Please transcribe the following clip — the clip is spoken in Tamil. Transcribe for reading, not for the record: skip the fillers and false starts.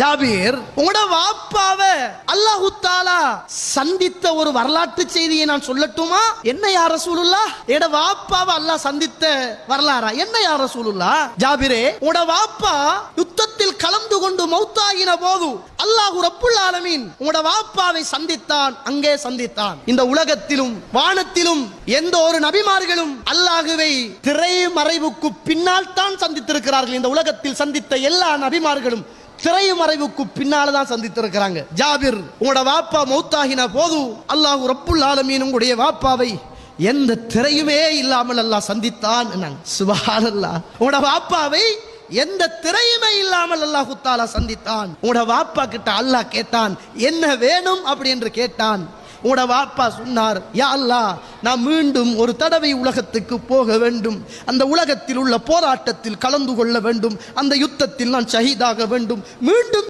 ஜாபீர், உங்களோட வாப்பாவை அல்லாஹ் தஆலா சந்தித்த ஒரு வரலாற்று செய்தியை நான் சொல்லட்டுமா? என்ன யா ரசூலுல்லாஹ்? எட வாப்பாவை அல்லாஹ் சந்தித்த வரலாறா? என்ன யா ரசூலுல்லாஹ்? ஜாபீரே, உங்களோட வாப்பா யுத்தத்தில் கலந்து கொண்டு மௌத்தாகின போது அல்லாஹ் ரப்புல் ஆலமீன் உங்களோட வாப்பாவை சந்தித்தான், அங்கே சந்தித்தான். இந்த உலகத்திலும் வானத்திலும் எந்த ஒரு நபிமார்களும் அல்லாஹ்வை திரைமறைவுக்கு பின்னால் தான் சந்தித்திருக்கிறார்கள். இந்த உலகத்தில் சந்தித்த எல்லா நபிமார்களும் திரைமறைவுக்கு பின்னால தான் சந்தித்திருக்கிறாங்க. ஜாபிர், உங்களோட வாப்பா மௌத்தாகின போது அல்லாஹ் ரப்புல் ஆலமீன் உங்களுடைய வாப்பாவை எந்த திரையுமே இல்லாமல் அல்லாஹ் சந்தித்தான். சுப்ஹானல்லாஹ். உங்களோட வாப்பாவை எந்த திரையுமே இல்லாமல் அல்லாஹ் தஆலா சந்தித்தான். உங்களோட வாப்பா கிட்ட அல்லாஹ் கேட்டான், என்ன வேணும் அப்படி என்று கேட்டான். உங்களோட வாப்பா சொன்னார், யா அல்லாஹ், நான் மீண்டும் ஒரு தடவை உலகத்துக்கு போக வேண்டும், அந்த உலகத்தில் உள்ள போராட்டத்தில் கலந்து கொள்ள வேண்டும், அந்த யுத்தத்தில் நான் ஷஹீதாக வேண்டும், மீண்டும்